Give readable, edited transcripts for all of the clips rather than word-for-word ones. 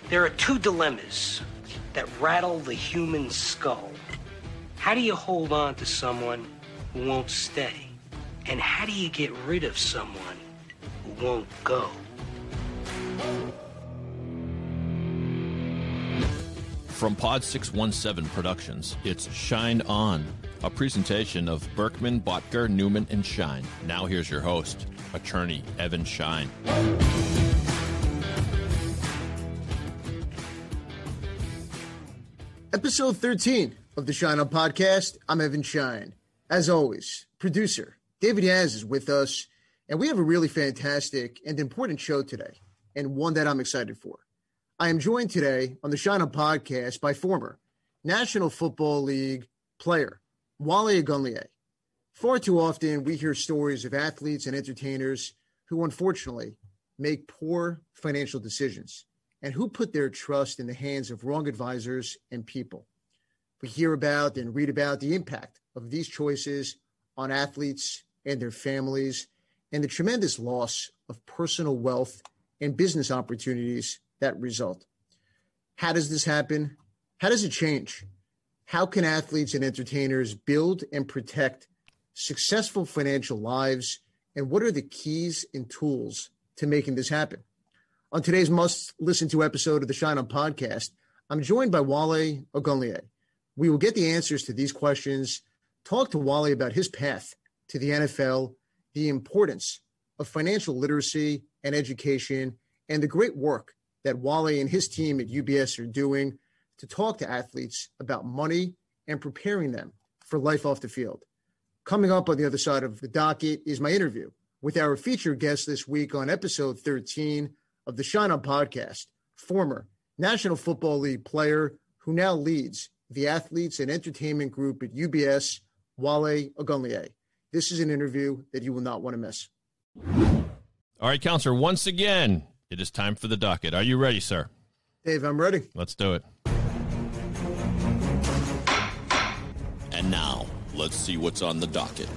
There are two dilemmas that rattle the human skull. How do you hold on to someone who won't stay? And how do you get rid of someone who won't go? From Pod 617 Productions, it's Schein On, a presentation of Berkman, Bottger, Newman, and Schein. Now here's your host, attorney Evan Schein. Episode 13 of the Schein On Podcast. I'm Evan Schein. As always, producer David Yaz is with us, and we have a really fantastic and important show today, and one that I'm excited for. I am joined today on the Schein On Podcast by former National Football League player Wale Ogunleye. Far too often, we hear stories of athletes and entertainers who unfortunately make poor financial decisions and who put their trust in the hands of wrong advisors and people. We hear about and read about the impact of these choices on athletes and their families and the tremendous loss of personal wealth and business opportunities that result. How does this happen? How does it change? How can athletes and entertainers build and protect successful financial lives? And what are the keys and tools to making this happen? On today's must-listen-to episode of the Schein On Podcast, I'm joined by Wale Ogunleye. We will get the answers to these questions, talk to Wale about his path to the NFL, the importance of financial literacy and education, and the great work that Wale and his team at UBS are doing to talk to athletes about money and preparing them for life off the field. Coming up on the other side of the docket is my interview with our featured guest this week on episode 13 of the Schein On Podcast, former National Football League player who now leads the Athletes and Entertainment Group at UBS, Wale Ogunleye. This is an interview that you will not want to miss. All right, Counselor, once again, it is time for the docket. Are you ready, sir? Dave, I'm ready. Let's do it. And now, let's see what's on the docket.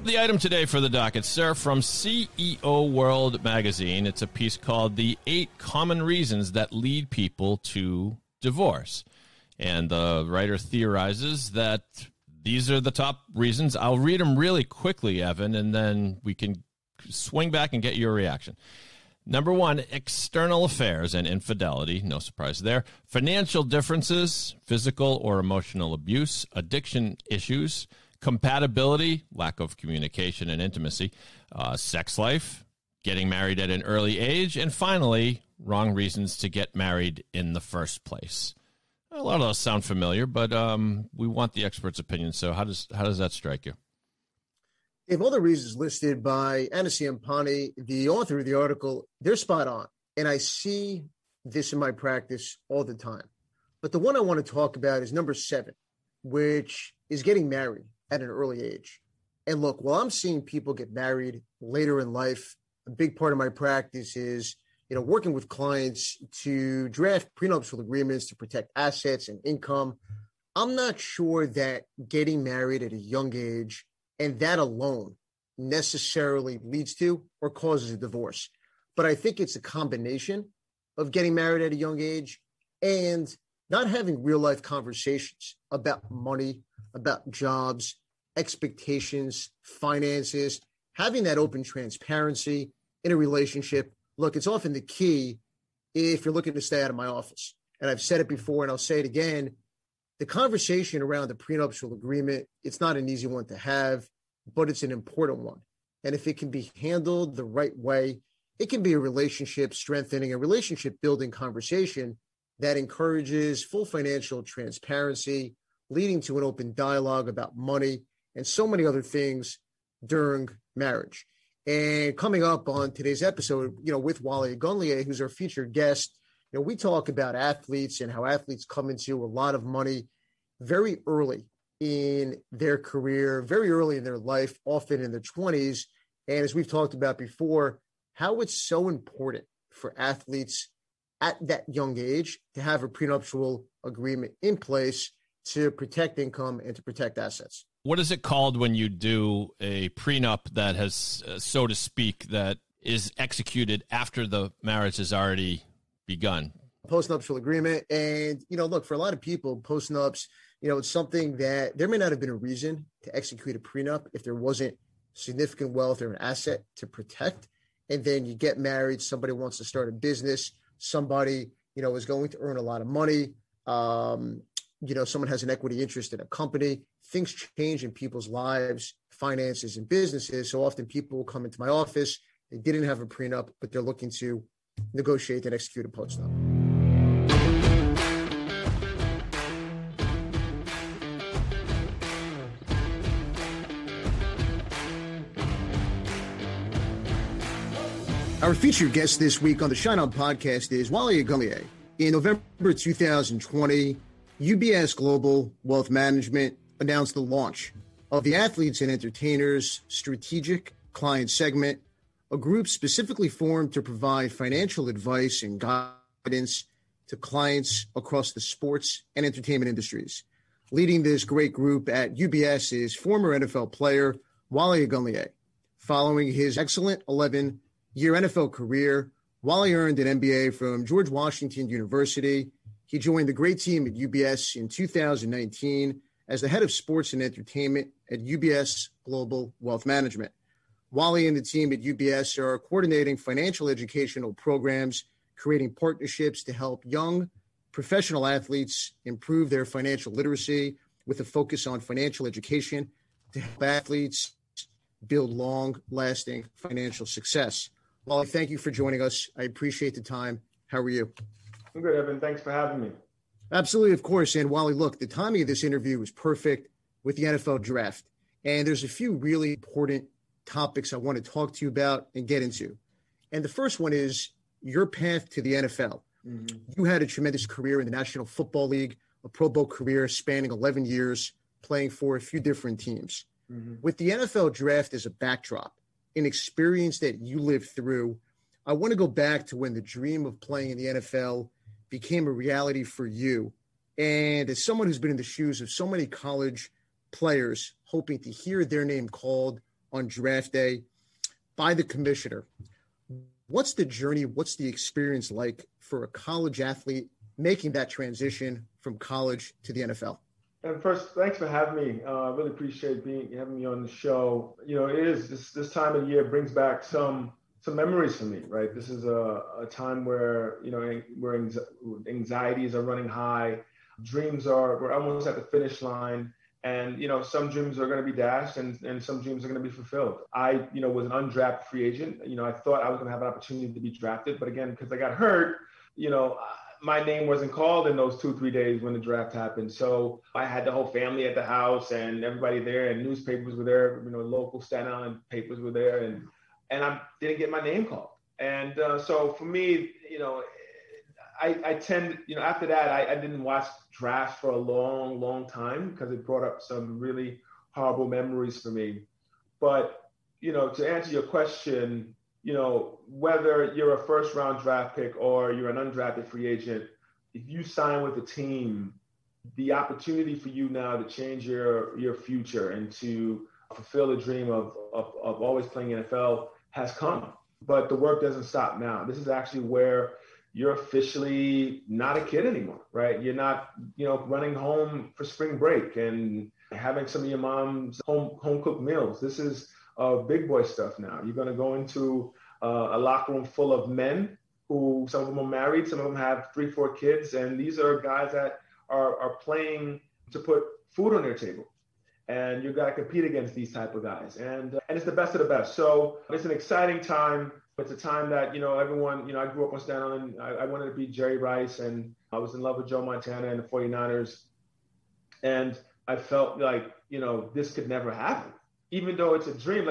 The item today for the docket, sir, from CEO World magazine. It's a piece called The 8 Common Reasons That Lead People to Divorce. And the writer theorizes that these are the top reasons. I'll read them really quickly, Evan, and then we can swing back and get your reaction. Number 1, external affairs and infidelity. No surprise there. Financial differences, physical or emotional abuse, addiction issues, compatibility, lack of communication and intimacy, sex life, getting married at an early age, and finally, wrong reasons to get married in the first place. A lot of those sound familiar, but we want the expert's opinion. So how does that strike you? If all the reasons listed by Anasi Ampani, the author of the article, they're spot on. And I see this in my practice all the time. But the one I want to talk about is number 7, which is getting married at an early age. And look, while I'm seeing people get married later in life, a big part of my practice is, working with clients to draft prenuptial agreements to protect assets and income. I'm not sure that getting married at a young age and that alone necessarily leads to or causes a divorce. But I think it's a combination of getting married at a young age and not having real life conversations about money, about jobs, expectations, finances, having that open transparency in a relationship. Look, it's often the key if you're looking to stay out of my office. And I've said it before and I'll say it again. The conversation around the prenuptial agreement, it's not an easy one to have, but it's an important one. And if it can be handled the right way, it can be a relationship strengthening, a relationship building conversation that encourages full financial transparency, leading to an open dialogue about money and so many other things during marriage. And coming up on today's episode, with Wale Ogunleye, who's our featured guest, we talk about athletes and how athletes come into a lot of money very early in their career, very early in their life, often in their 20s. And as we've talked about before, how it's so important for athletes at that young age to have a prenuptial agreement in place to protect income and to protect assets. What is it called when you do a prenup that has, so to speak, that is executed after the marriage has already begun. Postnuptial agreement. And, look, for a lot of people, postnups, it's something that there may not have been a reason to execute a prenup if there wasn't significant wealth or an asset to protect. And then you get married, somebody wants to start a business, somebody, is going to earn a lot of money. Someone has an equity interest in a company. Things change in people's lives, finances, and businesses. So often people will come into my office, they didn't have a prenup, but they're looking to negotiate and execute a postnup. Our featured guest this week on the Schein podcast is Wale Ogunleye. In November 2020, UBS Global Wealth Management announced the launch of the Athletes and Entertainers Strategic Client Segment, a group specifically formed to provide financial advice and guidance to clients across the sports and entertainment industries. Leading this great group at UBS is former NFL player Wale Ogunleye. Following his excellent 11-year NFL career, Wale earned an MBA from George Washington University. He joined the great team at UBS in 2019 as the head of sports and entertainment at UBS Global Wealth Management. Wale and the team at UBS are coordinating financial educational programs, creating partnerships to help young professional athletes improve their financial literacy with a focus on financial education to help athletes build long-lasting financial success. Wale, thank you for joining us. I appreciate the time. How are you? I'm good, Evan. Thanks for having me. Absolutely, of course. And Wale, look, the timing of this interview was perfect with the NFL draft. And there's a few really important topics I want to talk to you about and get into. And the first one is your path to the NFL. Mm-hmm. You had a tremendous career in the National Football League, a Pro Bowl career spanning 11 years, playing for a few different teams. Mm-hmm. With the NFL draft as a backdrop, an experience that you lived through, I want to go back to when the dream of playing in the NFL became a reality for you. And as someone who's been in the shoes of so many college players hoping to hear their name called on draft day by the commissioner, what's the journey, what's the experience like for a college athlete making that transition from college to the NFL? And first, thanks for having me. I really appreciate having me on the show. It is this time of year brings back some memories for me, right? This is a time where where anxieties are running high, we're almost at the finish line, and some dreams are going to be dashed, and some dreams are going to be fulfilled. I was an undrafted free agent. I thought I was going to have an opportunity to be drafted, but again, because I got hurt, my name wasn't called in those 2-3 days when the draft happened. So I had the whole family at the house and everybody there, and newspapers were there, local Staten Island papers were there, and I didn't get my name called. And so for me, I tend, after that, I didn't watch drafts for a long, long time because it brought up some really horrible memories for me. But, to answer your question, whether you're a first round draft pick or you're an undrafted free agent, if you sign with a team, the opportunity for you now to change your future and to fulfill the dream of always playing NFL has come. But the work doesn't stop now. This is actually where you're officially not a kid anymore, right? You're not, running home for spring break and having some of your mom's home cooked meals. This is big boy stuff now. You're going to go into a locker room full of men who, some of them are married, some of them have 3-4 kids, and these are guys that are playing to put food on their table. And you've got to compete against these type of guys. And it's the best of the best. So it's an exciting time. It's a time that, everyone, I grew up on Staten Island. I wanted to be Jerry Rice, and I was in love with Joe Montana and the 49ers. And I felt like, this could never happen, even though it's a dream.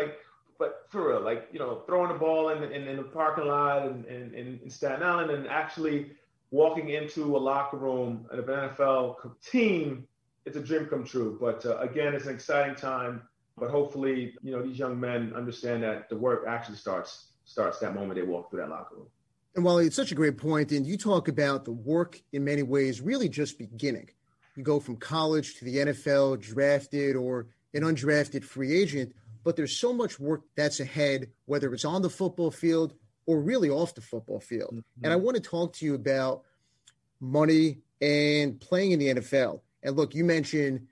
But for real, throwing the ball in the parking lot in Staten Island and actually walking into a locker room of an NFL team, it's a dream come true. But again, it's an exciting time. But hopefully, these young men understand that the work actually starts that moment they walk through that locker room. And Wale, it's such a great point. And you talk about the work in many ways really just beginning. You go from college to the NFL, drafted or an undrafted free agent. but there's so much work that's ahead, whether it's on the football field or really off the football field. Mm-hmm. And I want to talk to you about money and playing in the NFL. And look, you mentioned,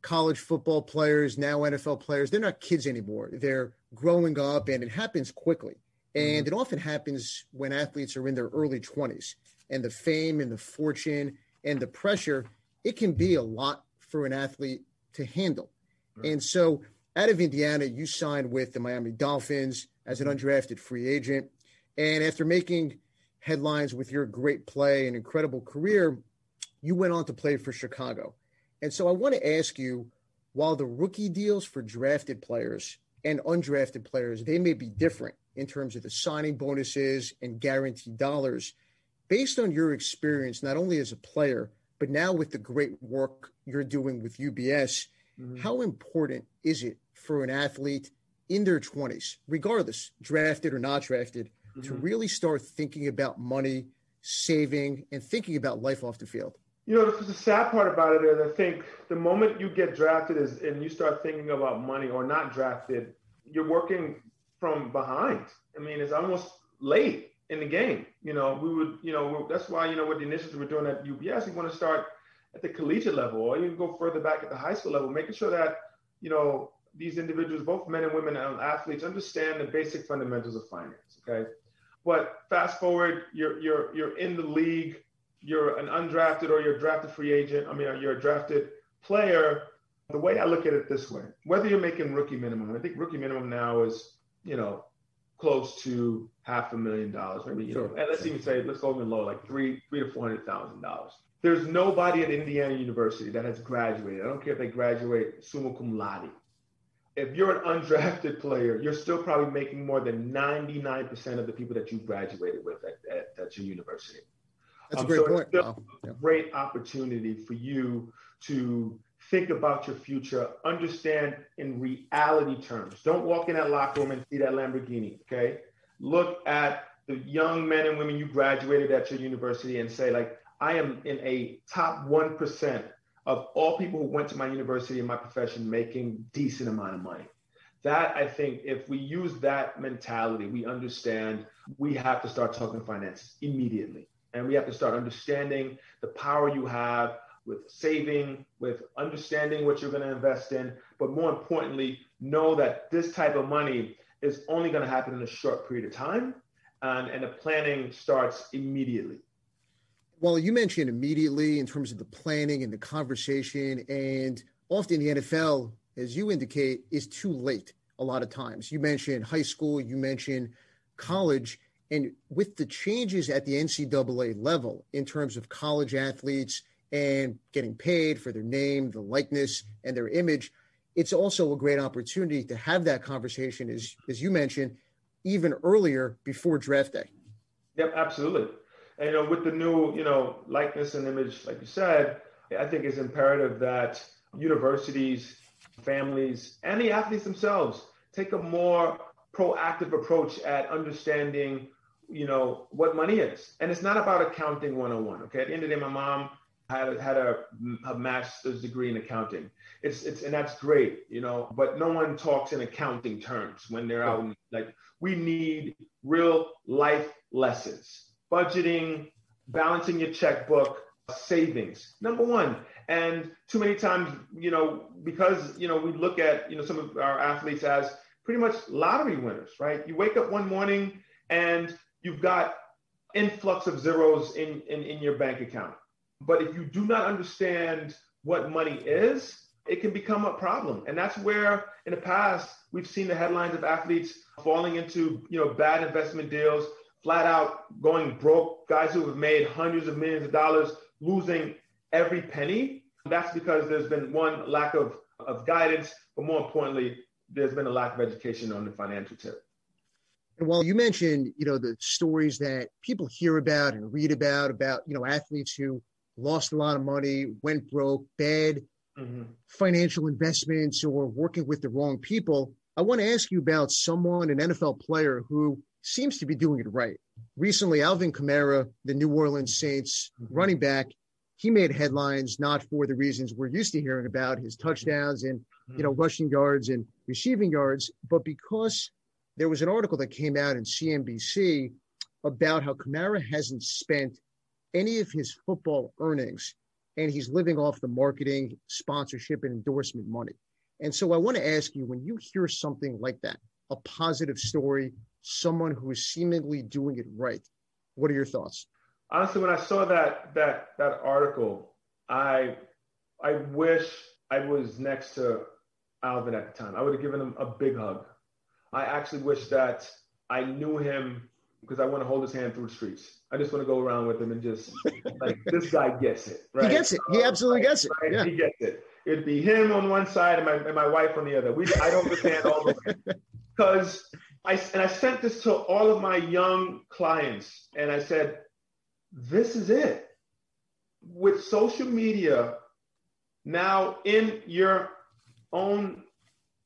college football players, now NFL players, they're not kids anymore. They're growing up, and it happens quickly. And it often happens when athletes are in their early 20s, and the fame and the fortune and the pressure, it can be a lot for an athlete to handle. Right. And so out of Indiana, you signed with the Miami Dolphins as an undrafted free agent. And after making headlines with your great play and incredible career, you went on to play for Chicago. And so I want to ask you, while the rookie deals for drafted players and undrafted players, they may be different in terms of the signing bonuses and guaranteed dollars. Based on your experience, not only as a player, but now with the great work you're doing with UBS, how important is it for an athlete in their 20s, regardless, drafted or not drafted, to really start thinking about money, saving, and thinking about life off the field? The sad part about it is I think the moment you get drafted and you start thinking about money, or not drafted, you're working from behind. I mean, it's almost late in the game. That's why, with the initiatives we're doing at UBS, we want to start at the collegiate level, or even go further back at the high school level, making sure that, these individuals, both men and women and athletes, understand the basic fundamentals of finance. Okay. But fast forward, you're in the league, you're an undrafted or you're a drafted free agent. You're a drafted player. The way I look at it this way, whether you're making rookie minimum, I think rookie minimum now is, close to $500,000, maybe, and let's even say, let's go even low, like $300,000 to $400,000. There's nobody at Indiana University that has graduated. I don't care if they graduate summa cum laude. If you're an undrafted player, you're still probably making more than 99% of the people that you graduated with at your university. That's a great point. It's a great opportunity for you to think about your future, understand in reality terms. Don't walk in that locker room and see that Lamborghini, okay? Look at the young men and women you graduated at your university and say, like, I am in a top 1% of all people who went to my university and my profession making decent amount of money. That, I think, if we use that mentality, we understand we have to start talking finances immediately. And we have to start understanding the power you have with saving, with understanding what you're going to invest in, but more importantly, know that this type of money is only going to happen in a short period of time, and the planning starts immediately. Well, you mentioned immediately in terms of the planning and the conversation, and often the NFL, as you indicate, is too late a lot of times. You mentioned high school, you mentioned college, and with the changes at the NCAA level in terms of college athletes and getting paid for their name, the likeness, and their image, it's also a great opportunity to have that conversation, as you mentioned, even earlier before draft day. Yep, absolutely. And with the new, likeness and image, like you said, I think it's imperative that universities, families, and the athletes themselves take a more proactive approach at understanding, what money is. And it's not about accounting 101. Okay. At the end of the day, my mom had a master's degree in accounting. And that's great, but no one talks in accounting terms when they're out. Like, we need real life lessons, budgeting, balancing your checkbook, savings, number one. And too many times, because, we look at, some of our athletes as pretty much lottery winners, right? You wake up one morning and you've got influx of zeros in your bank account. But if you do not understand what money is, it can become a problem. And that's where in the past, we've seen the headlines of athletes falling into, bad investment deals, flat out going broke, guys who have made hundreds of millions of dollars, losing every penny. That's because there's been one, lack of guidance, but more importantly, there's been a lack of education on the financial tip. And while you mentioned, the stories that people hear about and read about, athletes who lost a lot of money, went broke, bad financial investments, or working with the wrong people, I want to ask you about someone, an NFL player who seems to be doing it right. Recently, Alvin Kamara, the New Orleans Saints running back, he made headlines not for the reasons we're used to hearing about, his touchdowns and, rushing yards and receiving yards, but because there was an article that came out in CNBC about how Kamara hasn't spent any of his football earnings and he's living off the marketing, sponsorship, and endorsement money. And so I want to ask you, when you hear something like that, a positive story, someone who is seemingly doing it right, what are your thoughts? Honestly, when I saw that article, I wish I was next to Alvin at the time. I would have given him a big hug. I actually wish that I knew him, because I want to hold his hand through the streets. I just want to go around with him and just like, this guy gets it, right? He gets it. He absolutely gets it. Right? Yeah. He gets it. It'd be him on one side and my wife on the other. I don't understand all the way. Because I sent this to all of my young clients, and I said, this is it. With social media now in your own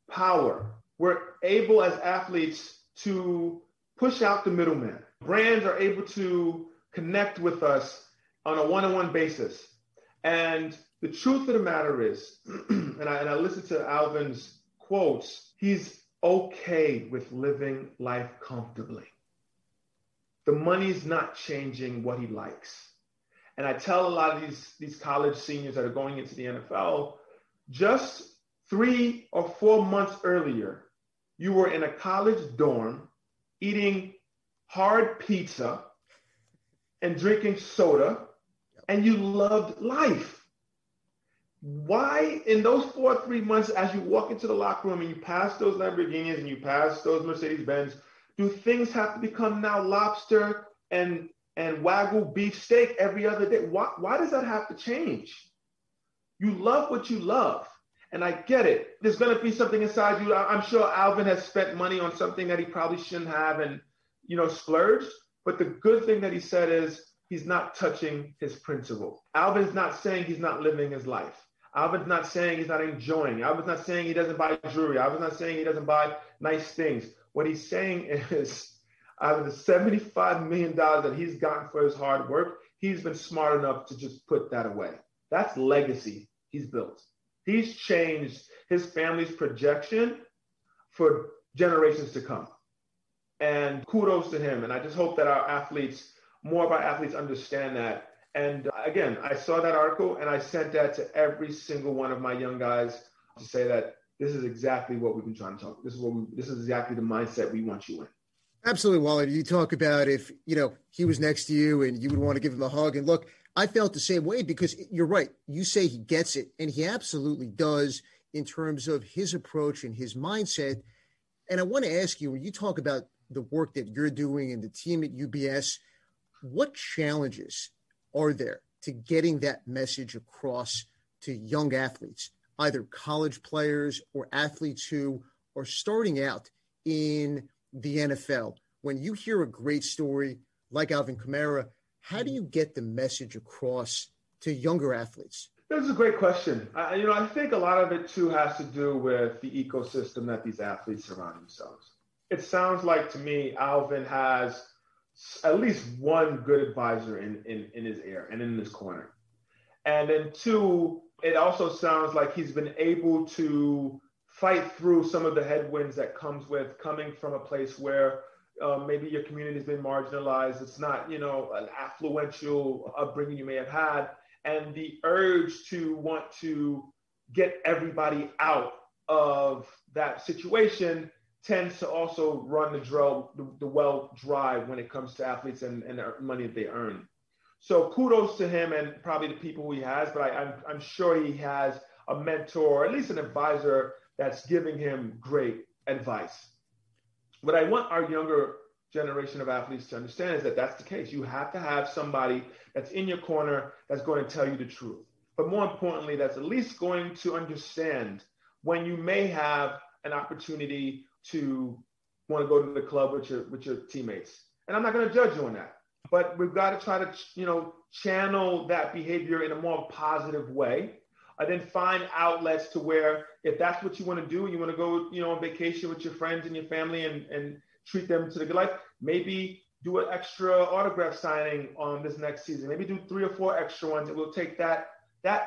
power, we're able as athletes to push out the middleman. Brands are able to connect with us on a one-on-one basis. And the truth of the matter is, and I listened to Alvin's quotes, he's okay with living life comfortably. The money's not changing what he likes. And I tell a lot of these college seniors that are going into the NFL, just 3 or 4 months earlier, you were in a college dorm eating hard pizza and drinking soda, and you loved life. Why in those 4 or 3 months, as you walk into the locker room and you pass those Lamborghinis and you pass those Mercedes-Benz, do things have to become now lobster and Wagyu beef steak every other day? Why does that have to change? You love what you love. And I get it. There's going to be something inside you. I'm sure Alvin has spent money on something that he probably shouldn't have and, splurged. But the good thing that he said is he's not touching his principle. Alvin's not saying he's not living his life. Alvin's not saying he's not enjoying. Alvin's not saying he doesn't buy jewelry. Alvin's not saying he doesn't buy nice things. What he's saying is, out of the $75 million that he's gotten for his hard work, he's been smart enough to just put that away. That's legacy he's built. He's changed his family's projection for generations to come. And kudos to him. And I just hope that more of our athletes understand that. And again, I saw that article and I sent that to every single one of my young guys to say that this is exactly what we've been trying to talk. This is exactly the mindset we want you in. Absolutely, Wale. You talk about if, he was next to you and you would want to give him a hug. And look, I felt the same way, because you're right. You say he gets it, and he absolutely does in terms of his approach and his mindset. And I want to ask you, when you talk about the work that you're doing and the team at UBS, what challenges are there to getting that message across to young athletes, either college players or athletes who are starting out in the NFL? When you hear a great story like Alvin Kamara, how do you get the message across to younger athletes? This is a great question. I think a lot of it too has to do with the ecosystem that these athletes surround themselves. It sounds like to me, Alvin has at least one good advisor in his ear and in his corner. And then 2, it also sounds like he's been able to fight through some of the headwinds that comes with coming from a place where maybe your community has been marginalized. It's not, an affluential upbringing you may have had. And the urge to want to get everybody out of that situation tends to also run the well dry when it comes to athletes and the money that they earn. So kudos to him and probably the people who he has, but I'm sure he has a mentor, or at least an advisor that's giving him great advice. What I want our younger generation of athletes to understand is that that's the case. You have to have somebody that's in your corner that's going to tell you the truth. But more importantly, that's at least going to understand when you may have an opportunity to want to go to the club with your teammates. And I'm not going to judge you on that. But we've got to try to, channel that behavior in a more positive way. And then find outlets to where, if that's what you want to do, you want to go, on vacation with your friends and your family and treat them to the good life. Maybe do an extra autograph signing on this next season. Maybe do 3 or 4 extra ones, and we'll take that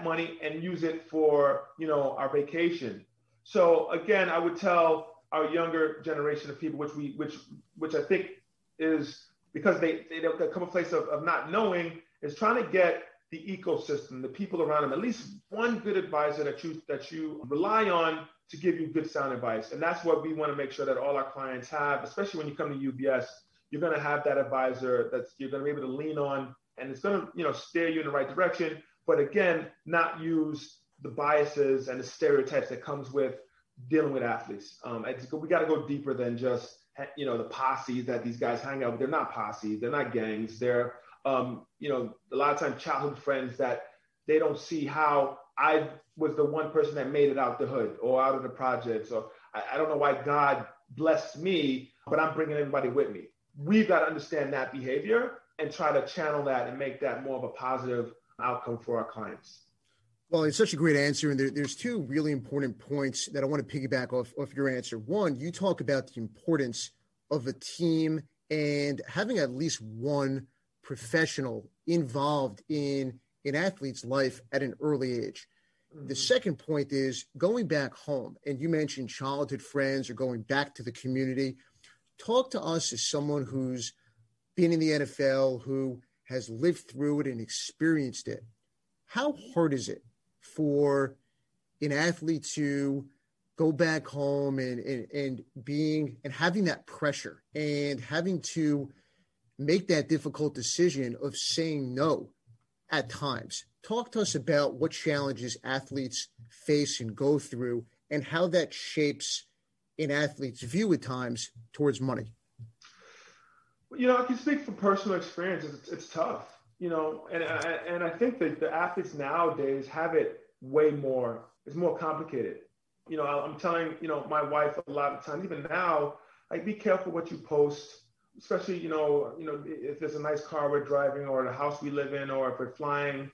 money and use it for, our vacation. So again, I would tell our younger generation of people, which I think is because they come from a place of not knowing, is trying to get the ecosystem, the people around them, at least one good advisor that you rely on to give you good sound advice. And that's what we want to make sure that all our clients have, especially when you come to UBS. You're going to have that advisor you're going to be able to lean on, and it's going to, steer you in the right direction. But again, not use the biases and the stereotypes that comes with dealing with athletes. We got to go deeper than just, the posses that these guys hang out with. They're not posses. They're not gangs. They're, a lot of times childhood friends that they don't see how I was the one person that made it out the hood or out of the projects. Or I don't know why God blessed me, but I'm bringing everybody with me. We've got to understand that behavior and try to channel that and make that more of a positive outcome for our clients. Well, it's such a great answer. And there's 2 really important points that I want to piggyback off your answer. One, you talk about the importance of a team and having at least one professional involved in an athlete's life at an early age. Mm-hmm. The second point is going back home. And you mentioned childhood friends or going back to the community. Talk to us as someone who's been in the NFL, who has lived through it and experienced it. How hard is it for an athlete to go back home and having that pressure and having to make that difficult decision of saying no at times? Talk to us about what challenges athletes face and go through and how that shapes an athlete's view at times towards money. I can speak from personal experience. It's tough, and I think that the athletes nowadays have it way more. It's more complicated. I'm telling, my wife a lot of times, even now, like, be careful what you post, especially, if there's a nice car we're driving or the house we live in, or if we're flying,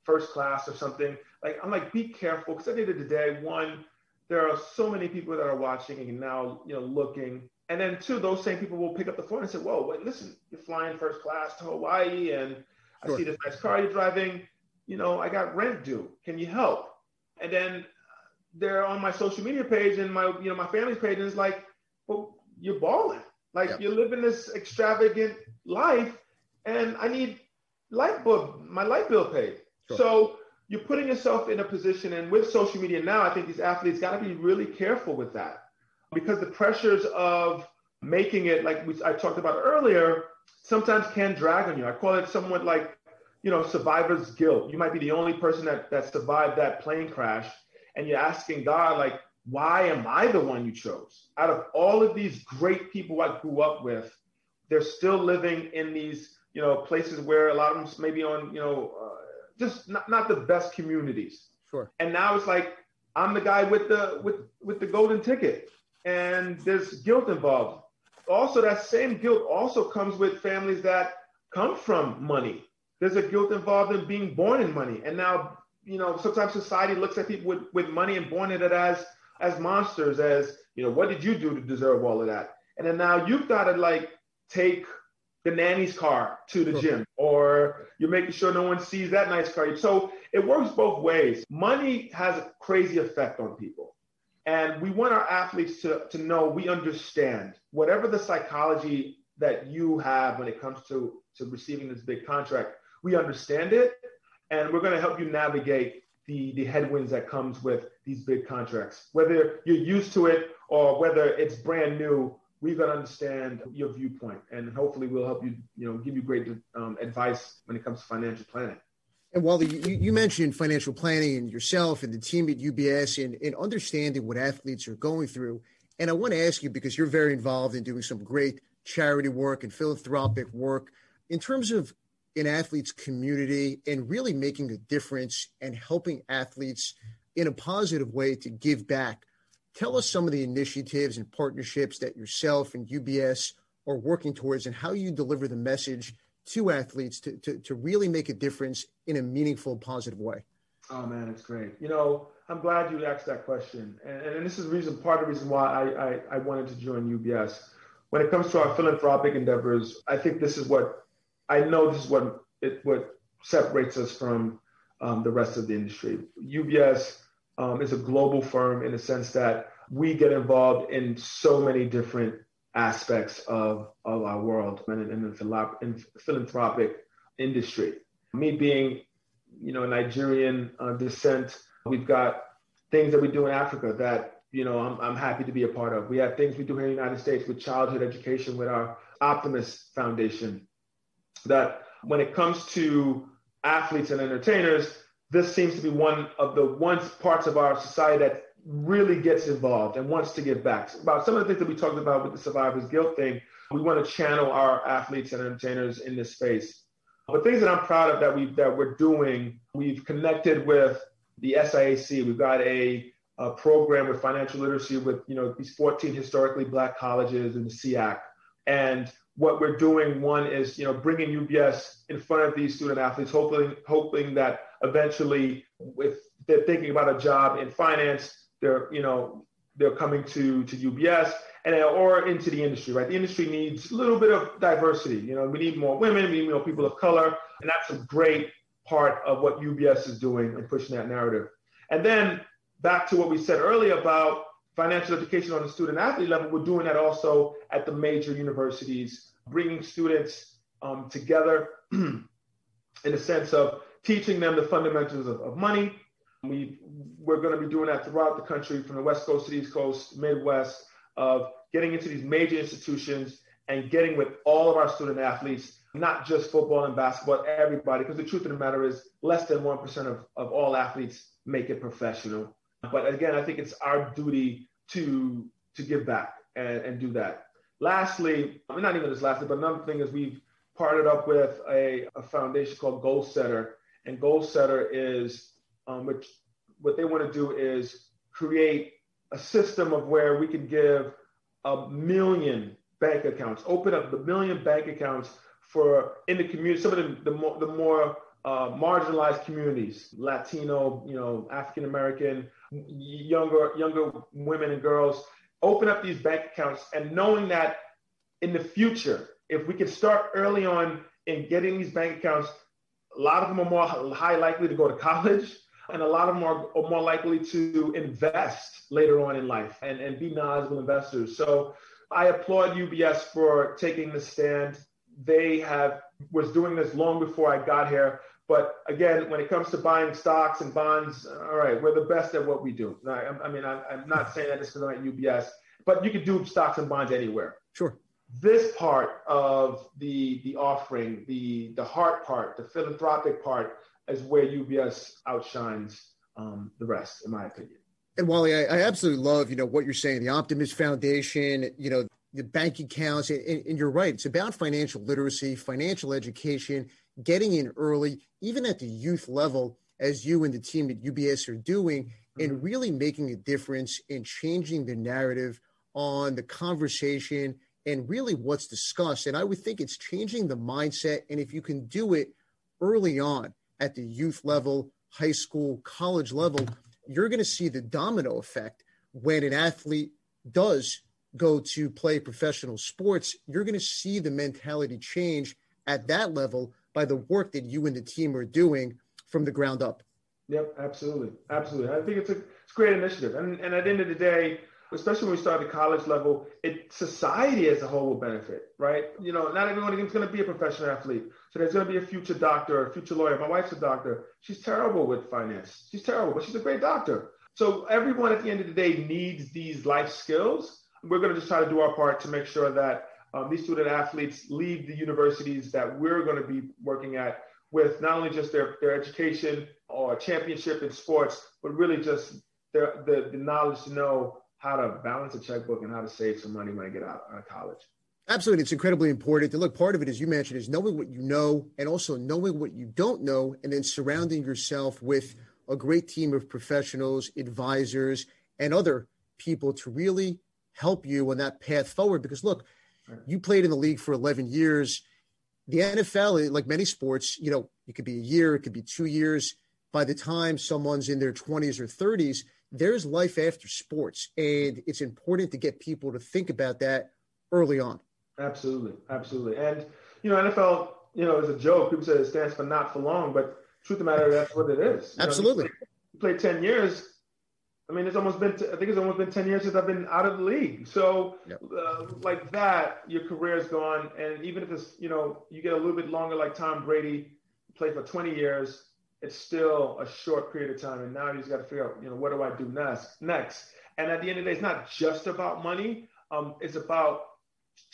first class or something. Like, I'm like, be careful, because at the end of the day, one, there are so many people that are watching and now, looking. And then 2, those same people will pick up the phone and say, whoa, wait, listen, you're flying first class to Hawaii and I see this nice car you're driving. I got rent due. Can you help? And then they're on my social media page and my family's page, and it's like, well, you're balling. Like, You're living this extravagant life and I need my light bill paid. Sure. So you're putting yourself in a position, and with social media now, I think these athletes got to be really careful with that, because the pressures of making it, like I talked about earlier, sometimes can drag on you. I call it somewhat like, survivor's guilt. You might be the only person that survived that plane crash, and you're asking God, like, why am I the one you chose? Out of all of these great people I grew up with, they're still living in these, places where a lot of them maybe on, just not the best communities. Sure. And now it's like, I'm the guy with the golden ticket, and there's guilt involved. Also, that same guilt also comes with families that come from money. There's a guilt involved in being born in money. And now, sometimes society looks at people with money and born in it as monsters, as, what did you do to deserve all of that? And then now you've got to, like, take the nanny's car to the gym, or you're making sure no one sees that nice car. So it works both ways. Money has a crazy effect on people. And we want our athletes to know we understand whatever the psychology that you have when it comes to receiving this big contract. We understand it, and we're going to help you navigate the headwinds that comes with these big contracts. Whether you're used to it or whether it's brand new, we've got to understand your viewpoint, and hopefully we'll help you, give you great advice when it comes to financial planning. And Wale, you mentioned financial planning and yourself and the team at UBS and understanding what athletes are going through. And I want to ask you, because you're very involved in doing some great charity work and philanthropic work, in terms of an athlete's community and really making a difference and helping athletes in a positive way to give back. Tell us some of the initiatives and partnerships that yourself and UBS are working towards, and how you deliver the message to athletes to really make a difference in a meaningful, positive way. Oh man, it's great. I'm glad you asked that question. And this is part of the reason why I wanted to join UBS. when it comes to our philanthropic endeavors, I think this is what separates us from the rest of the industry. UBS is a global firm in the sense that we get involved in so many different aspects of our world and in the philanthropic industry. Me being, Nigerian descent, we've got things that we do in Africa that, I'm happy to be a part of. We have things we do here in the United States with childhood education with our Optimist Foundation, that when it comes to athletes and entertainers, this seems to be one of the parts of our society that really gets involved and wants to give back. About some of the things that we talked about with the survivor's guilt thing, we want to channel our athletes and entertainers in this space. But things that I'm proud of that we're doing, we've connected with the SIAC. We've got a program with financial literacy with these 14 historically Black colleges in the SEAC. And what we're doing, one is bringing UBS in front of these student athletes, hoping that eventually, if they're thinking about a job in finance, they're coming to UBS or into the industry, right? The industry needs a little bit of diversity. We need more women, we need more people of color, and that's a great part of what UBS is doing and pushing that narrative. And then back to what we said earlier about financial education on the student athlete level, we're doing that also at the major universities, bringing students together in the sense of teaching them the fundamentals of money. We're going to be doing that throughout the country, from the West Coast to the East Coast, Midwest, of getting into these major institutions and getting with all of our student athletes, not just football and basketball, everybody, because the truth of the matter is less than 1% of all athletes make it professional. But again, I think it's our duty to give back and do that. Lastly, not even just lastly, but another thing is we've partnered up with a foundation called Goal Setter. And Goal Setter is, what they want to do is create a system of where we can give 1 million bank accounts, open up the 1 million bank accounts in the community, some of the more marginalized communities, Latino, African American, younger women and girls, open up these bank accounts, and knowing that in the future, if we can start early on in getting these bank accounts, a lot of them are more high likely to go to college, and a lot of them are more likely to invest later on in life and be knowledgeable investors. So I applaud UBS for taking the stand. They was doing this long before I got here. But again, when it comes to buying stocks and bonds, all right, we're the best at what we do. I'm not saying that just because I'm at UBS, but you can do stocks and bonds anywhere. Sure. This part of the offering, the heart part, the philanthropic part, is where UBS outshines the rest, in my opinion. And Wale, I absolutely love, what you're saying, the Optimist Foundation, the bank accounts, and you're right. It's about financial literacy, financial education, getting in early, even at the youth level, as you and the team at UBS are doing, and really making a difference in changing the narrative on the conversation and really what's discussed. And I would think it's changing the mindset. And if you can do it early on at the youth level, high school, college level, you're going to see the domino effect when an athlete does go to play professional sports. You're going to see the mentality change at that level by the work that you and the team are doing from the ground up. Yep, absolutely. Absolutely. I think it's a great initiative. And at the end of the day, especially when we start at the college level, society as a whole will benefit, right? Not everyone is going to be a professional athlete. So there's going to be a future doctor, a future lawyer. My wife's a doctor. She's terrible with finance. She's terrible, but she's a great doctor. So everyone at the end of the day needs these life skills. We're going to just try to do our part to make sure that these student athletes leave the universities that we're going to be working at with not only just their education or championship in sports, but really just the knowledge to know how to balance a checkbook and how to save some money when I get out of college. Absolutely. It's incredibly important. And look, part of it, as you mentioned, is knowing what you know and also knowing what you don't know, and then surrounding yourself with a great team of professionals, advisors, and other people to really help you on that path forward. Because look, you played in the league for 11 years. The NFL, like many sports, it could be a year, it could be 2 years. By the time someone's in their 20s or 30s, there's life after sports. And it's important to get people to think about that early on. Absolutely. And, NFL, is a joke. People say it stands for not for long, but truth of the matter, that's what it is. Absolutely. You play 10 years. I mean, it's almost been 10 years since I've been out of the league. So like that, your career is gone. And even if it's, you get a little bit longer, like Tom Brady, play for 20 years, it's still a short period of time. And now you just got to figure out, what do I do next? And at the end of the day, it's not just about money. It's about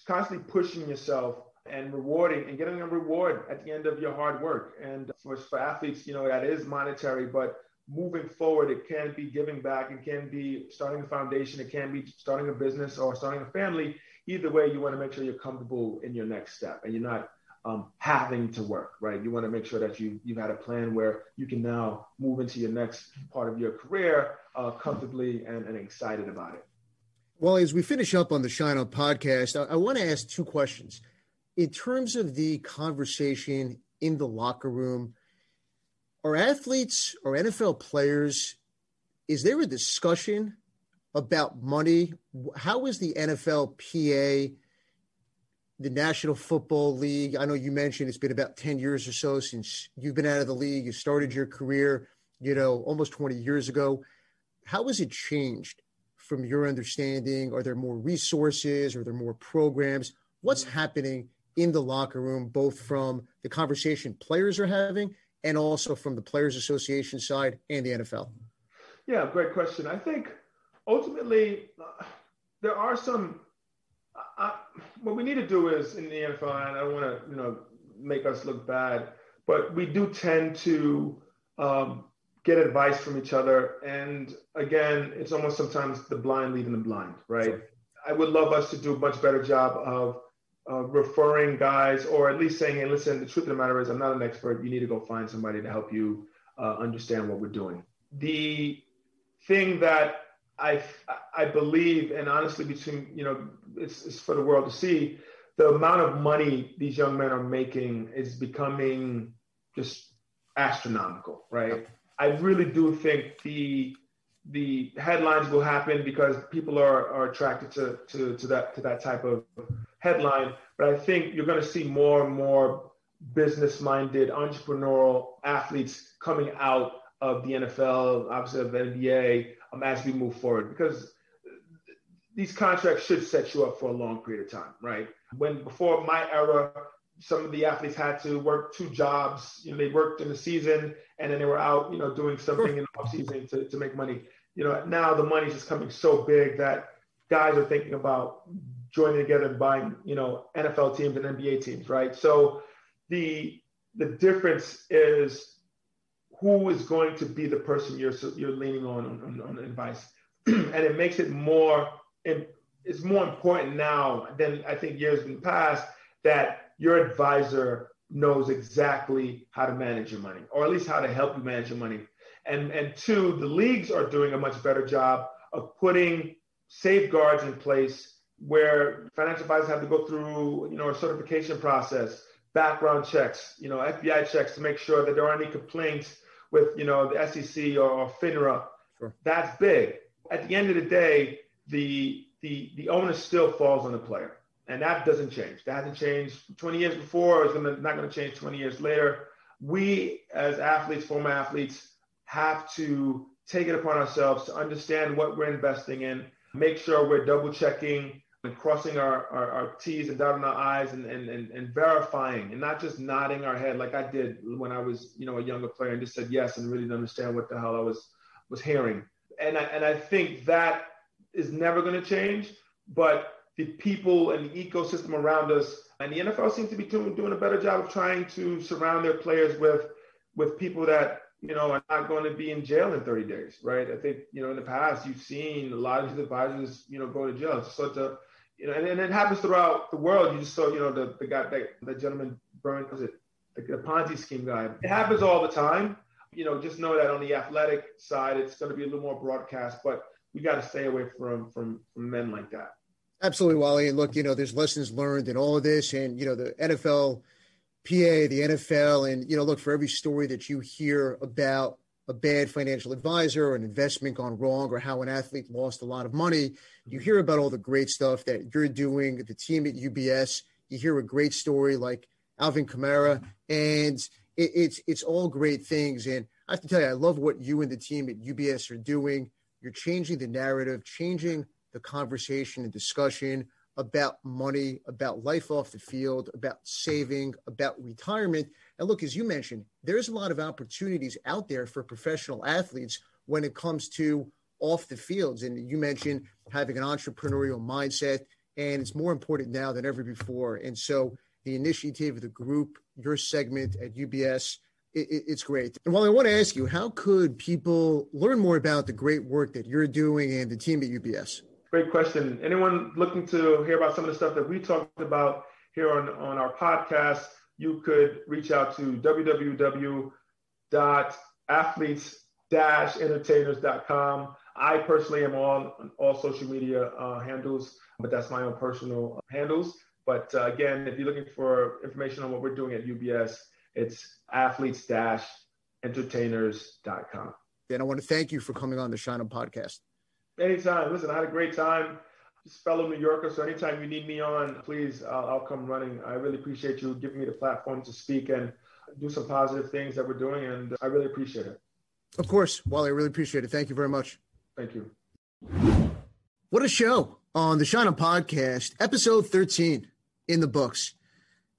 constantly pushing yourself and rewarding and getting a reward at the end of your hard work. And for athletes, that is monetary, but moving forward, it can be giving back. It can be starting a foundation. It can be starting a business or starting a family. Either way, you want to make sure you're comfortable in your next step and you're not having to work, right? You want to make sure that you've had a plan where you can now move into your next part of your career comfortably and excited about it. Well, as we finish up on the Schein podcast, I want to ask two questions. In terms of the conversation in the locker room, are athletes or NFL players, is there a discussion about money? How is the NFLPA, the National Football League? I know you mentioned it's been about 10 years or so since you've been out of the league. You started your career, almost 20 years ago. How has it changed from your understanding? Are there more resources? Are there more programs? What's happening in the locker room, both from the conversation players are having and also from the Players Association side and the NFL? Yeah, great question. I think ultimately there are some what we need to do is in the NFL, and I don't want to make us look bad, but we do tend to get advice from each other. And again, it's almost sometimes the blind leading the blind, right? Sure. I would love us to do a much better job of referring guys, or at least saying, hey, listen, the truth of the matter is I'm not an expert. You need to go find somebody to help you understand what we're doing. The thing that I believe, and honestly, between, it's for the world to see, the amount of money these young men are making is becoming just astronomical, right? I really do think the headlines will happen because people are attracted to that type of headline. But I think you're going to see more and more business-minded, entrepreneurial athletes coming out of the NFL, obviously of the NBA, as we move forward, because these contracts should set you up for a long period of time, right? Before my era, some of the athletes had to work two jobs. They worked in the season and then they were out, doing something in the off season to make money. Now the money's just coming so big that guys are thinking about joining together and buying, NFL teams and NBA teams, right? So the difference is who is going to be the person you're leaning on advice, and it makes it it's more important now than I think years in the past that your advisor knows exactly how to manage your money, or at least how to help you manage your money. And two, the leagues are doing a much better job of putting safeguards in place where financial advisors have to go through, a certification process, background checks, FBI checks to make sure that there aren't any complaints with, the SEC or FINRA. Sure. That's big. At the end of the day, the onus still falls on the player. And that doesn't change. That hasn't changed 20 years before. It's not going to change 20 years later. We, as athletes, former athletes, have to take it upon ourselves to understand what we're investing in, make sure we're double checking and crossing our T's and dotting our I's and verifying, and not just nodding our head like I did when I was, a younger player and just said yes and really didn't understand what the hell I was hearing. And I think that is never going to change, but the people and the ecosystem around us, and the NFL seems to be doing a better job of trying to surround their players with people that, are not going to be in jail in 30 days, right? I think, in the past, you've seen a lot of these advisors, go to jail. So and it happens throughout the world. You just saw, the guy, the gentleman burned, the Ponzi scheme guy. It happens all the time. Just know that on the athletic side, it's going to be a little more broadcast, but we got to stay away from men like that. Absolutely, Wale. And look, there's lessons learned in all of this, and, the NFLPA, the NFL, and, look, for every story that you hear about a bad financial advisor or an investment gone wrong or how an athlete lost a lot of money. You hear about all the great stuff that you're doing, the team at UBS. You hear a great story like Alvin Kamara, and it's all great things. And I have to tell you, I love what you and the team at UBS are doing. You're changing the narrative, changing the conversation and discussion about money, about life off the field, about saving, about retirement. And look, as you mentioned, there's a lot of opportunities out there for professional athletes when it comes to off the fields. And you mentioned having an entrepreneurial mindset, and it's more important now than ever before. And so the initiative of the group, your segment at UBS, it's great. And while I want to ask you, how could people learn more about the great work that you're doing and the team at UBS? Great question. Anyone looking to hear about some of the stuff that we talked about here on our podcast, you could reach out to www.athletes-entertainers.com. I personally am on all social media handles, but that's my own personal handles. But again, if you're looking for information on what we're doing at UBS, it's athletes-entertainers.com. And I want to thank you for coming on the Schein podcast. Anytime. Listen, I had a great time. Just fellow New Yorker, so anytime you need me on, please, I'll come running. I really appreciate you giving me the platform to speak and do some positive things that we're doing, and I really appreciate it. Of course, Wale, I really appreciate it. Thank you very much. Thank you. What a show on the Schein podcast, episode 13 in the books.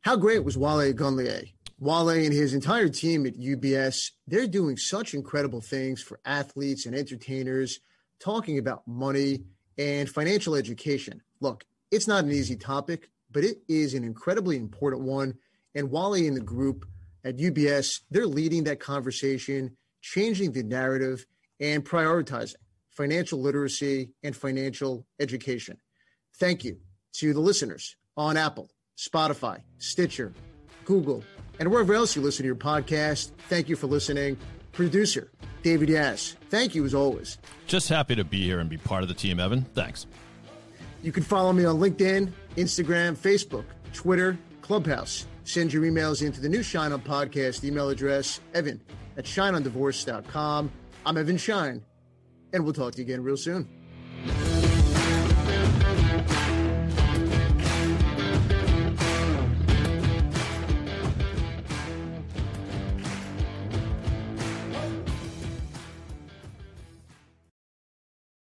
How great was Wale Ogunleye? Wale and his entire team at UBS, they're doing such incredible things for athletes and entertainers, talking about money and financial education. Look, it's not an easy topic, but it is an incredibly important one. And Wale and the group at UBS, they're leading that conversation, changing the narrative, and prioritizing financial literacy and financial education. Thank you to the listeners on Apple, Spotify, Stitcher, Google, and wherever else you listen to your podcast. Thank you for listening. Producer David Yaz, thank you as always. Just happy to be here and be part of the team, Evan. Thanks. You can follow me on LinkedIn, Instagram, Facebook, Twitter, Clubhouse. Send your emails into the new Schein on podcast email address, evan@scheinondivorce.com. I'm Evan Schein, and we'll talk to you again real soon.